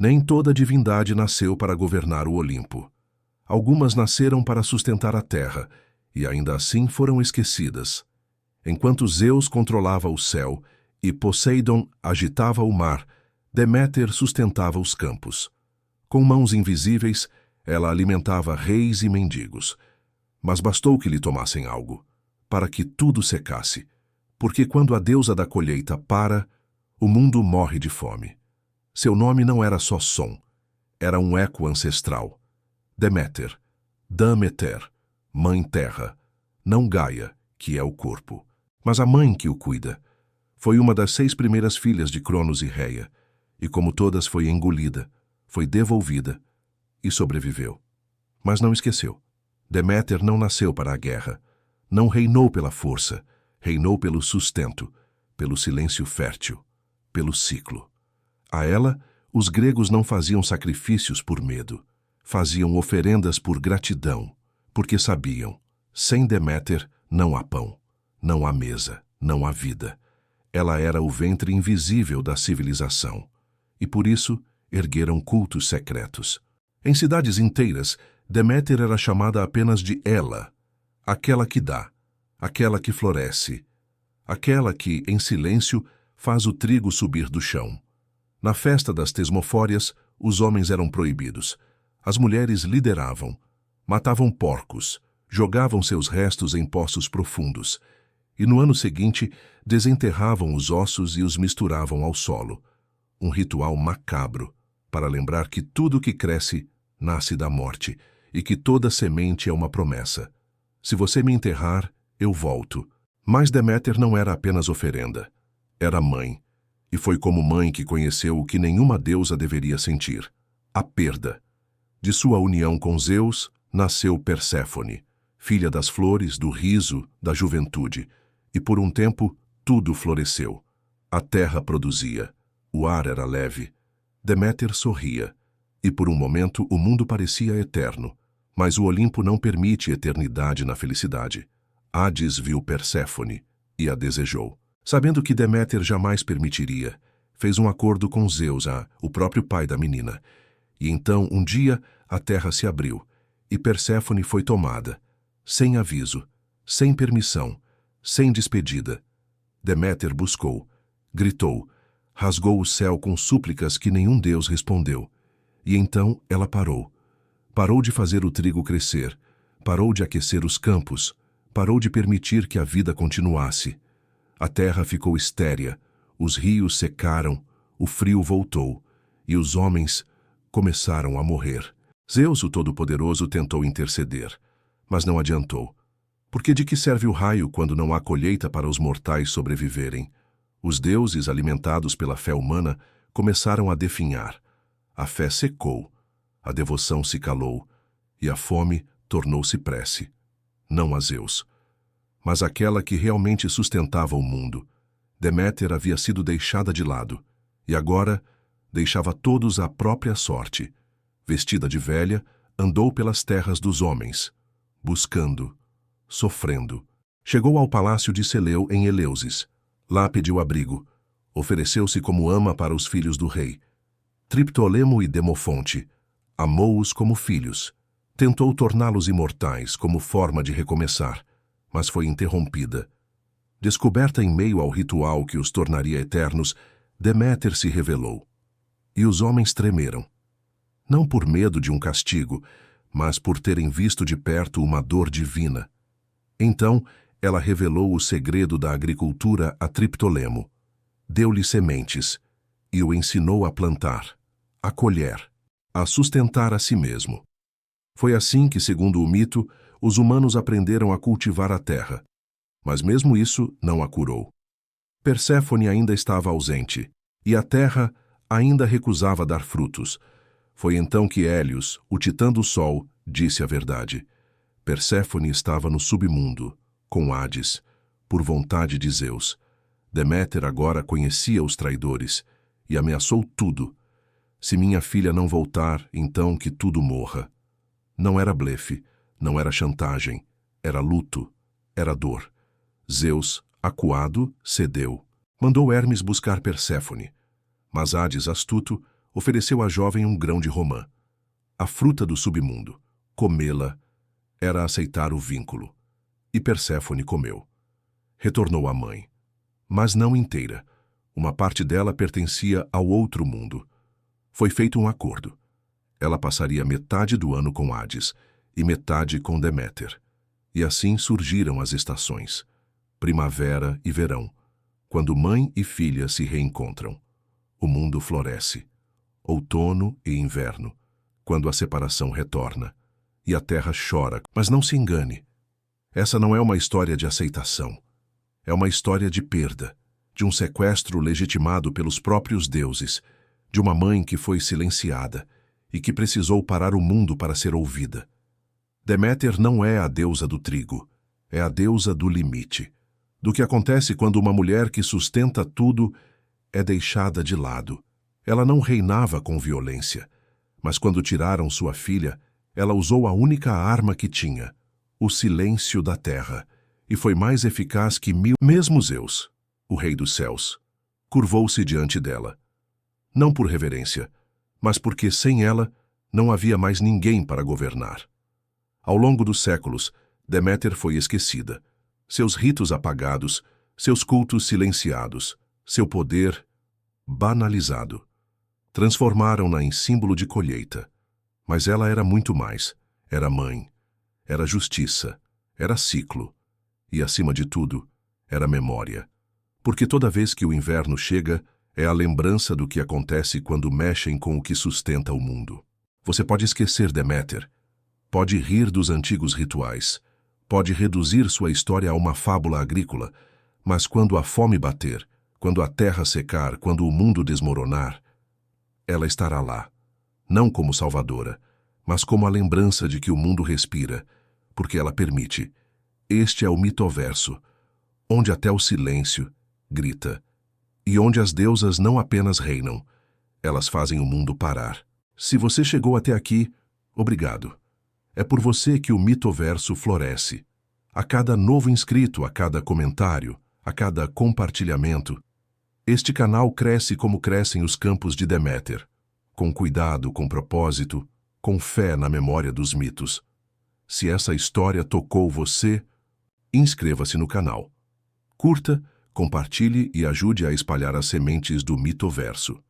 Nem toda divindade nasceu para governar o Olimpo. Algumas nasceram para sustentar a terra, e ainda assim foram esquecidas. Enquanto Zeus controlava o céu e Poseidon agitava o mar, Deméter sustentava os campos. Com mãos invisíveis, ela alimentava reis e mendigos. Mas bastou que lhe tomassem algo, para que tudo secasse, porque quando a deusa da colheita para, o mundo morre de fome. Seu nome não era só som, era um eco ancestral. Deméter, Dameter, Mãe Terra, não Gaia, que é o corpo, mas a mãe que o cuida. Foi uma das 6 primeiras filhas de Cronos e Reia, e como todas foi engolida, foi devolvida e sobreviveu. Mas não esqueceu. Deméter não nasceu para a guerra, não reinou pela força, reinou pelo sustento, pelo silêncio fértil, pelo ciclo. A ela, os gregos não faziam sacrifícios por medo, faziam oferendas por gratidão, porque sabiam, sem Deméter não há pão, não há mesa, não há vida. Ela era o ventre invisível da civilização, e por isso ergueram cultos secretos. Em cidades inteiras, Deméter era chamada apenas de Ela, aquela que dá, aquela que floresce, aquela que, em silêncio, faz o trigo subir do chão. Na festa das Tesmofórias, os homens eram proibidos. As mulheres lideravam, matavam porcos, jogavam seus restos em poços profundos, e no ano seguinte desenterravam os ossos e os misturavam ao solo. Um ritual macabro, para lembrar que tudo que cresce nasce da morte, e que toda semente é uma promessa. Se você me enterrar, eu volto. Mas Deméter não era apenas oferenda, era mãe. E foi como mãe que conheceu o que nenhuma deusa deveria sentir: a perda. De sua união com Zeus, nasceu Perséfone, filha das flores, do riso, da juventude. E por um tempo, tudo floresceu. A terra produzia, o ar era leve. Deméter sorria, e por um momento o mundo parecia eterno. Mas o Olimpo não permite eternidade na felicidade. Hades viu Perséfone e a desejou. Sabendo que Deméter jamais permitiria, fez um acordo com Zeus, o próprio pai da menina. E então, um dia, a terra se abriu, e Perséfone foi tomada, sem aviso, sem permissão, sem despedida. Deméter buscou, gritou, rasgou o céu com súplicas que nenhum deus respondeu. E então ela parou. Parou de fazer o trigo crescer, parou de aquecer os campos, parou de permitir que a vida continuasse. A terra ficou estéria, os rios secaram, o frio voltou, e os homens começaram a morrer. Zeus, o Todo-Poderoso, tentou interceder, mas não adiantou. Porque de que serve o raio quando não há colheita para os mortais sobreviverem? Os deuses, alimentados pela fé humana, começaram a definhar. A fé secou, a devoção se calou, e a fome tornou-se prece. Não a Zeus, mas aquela que realmente sustentava o mundo. Deméter havia sido deixada de lado, e agora deixava todos à própria sorte. Vestida de velha, andou pelas terras dos homens, buscando, sofrendo. Chegou ao palácio de Seleu em Eleusis. Lá pediu abrigo. Ofereceu-se como ama para os filhos do rei. Triptolemo e Demofonte. Amou-os como filhos. Tentou torná-los imortais como forma de recomeçar, mas foi interrompida. Descoberta em meio ao ritual que os tornaria eternos, Deméter se revelou. E os homens tremeram. Não por medo de um castigo, mas por terem visto de perto uma dor divina. Então, ela revelou o segredo da agricultura a Triptolemo. Deu-lhe sementes e o ensinou a plantar, a colher, a sustentar a si mesmo. Foi assim que, segundo o mito, os humanos aprenderam a cultivar a terra. Mas mesmo isso não a curou. Perséfone ainda estava ausente, e a terra ainda recusava dar frutos. Foi então que Hélios, o titã do sol, disse a verdade. Perséfone estava no submundo, com Hades, por vontade de Zeus. Deméter agora conhecia os traidores e ameaçou tudo. Se minha filha não voltar, então que tudo morra. Não era blefe, não era chantagem, era luto, era dor. Zeus, acuado, cedeu. Mandou Hermes buscar Perséfone. Mas Hades, astuto, ofereceu à jovem um grão de romã, a fruta do submundo. Comê-la era aceitar o vínculo. E Perséfone comeu. Retornou à mãe. Mas não inteira. Uma parte dela pertencia ao outro mundo. Foi feito um acordo. Ela passaria metade do ano com Hades e metade com Deméter. E assim surgiram as estações, primavera e verão, quando mãe e filha se reencontram. O mundo floresce. Outono e inverno, quando a separação retorna. E a terra chora, mas não se engane. Essa não é uma história de aceitação. É uma história de perda, de um sequestro legitimado pelos próprios deuses, de uma mãe que foi silenciada e que precisou parar o mundo para ser ouvida. Deméter não é a deusa do trigo, é a deusa do limite, do que acontece quando uma mulher que sustenta tudo é deixada de lado. Ela não reinava com violência, mas quando tiraram sua filha, ela usou a única arma que tinha, o silêncio da terra, e foi mais eficaz que Mesmo Zeus, o rei dos céus, curvou-se diante dela. Não por reverência, mas porque sem ela não havia mais ninguém para governar. Ao longo dos séculos, Deméter foi esquecida, seus ritos apagados, seus cultos silenciados, seu poder banalizado. Transformaram-na em símbolo de colheita. Mas ela era muito mais. Era mãe, era justiça, era ciclo. E, acima de tudo, era memória. Porque toda vez que o inverno chega, é a lembrança do que acontece quando mexem com o que sustenta o mundo. Você pode esquecer Deméter, pode rir dos antigos rituais, pode reduzir sua história a uma fábula agrícola, mas quando a fome bater, quando a terra secar, quando o mundo desmoronar, ela estará lá, não como salvadora, mas como a lembrança de que o mundo respira, porque ela permite. Este é o mitoverso, onde até o silêncio grita, e onde as deusas não apenas reinam, elas fazem o mundo parar. Se você chegou até aqui, obrigado. É por você que o mitoverso floresce. A cada novo inscrito, a cada comentário, a cada compartilhamento, este canal cresce como crescem os campos de Deméter, com cuidado, com propósito, com fé na memória dos mitos. Se essa história tocou você, inscreva-se no canal. Curta, compartilhe e ajude a espalhar as sementes do mitoverso.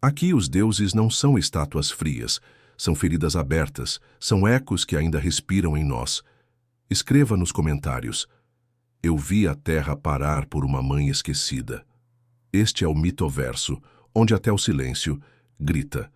Aqui os deuses não são estátuas frias, são feridas abertas, são ecos que ainda respiram em nós. Escreva nos comentários: eu vi a terra parar por uma mãe esquecida. Este é o mitoverso, onde até o silêncio grita.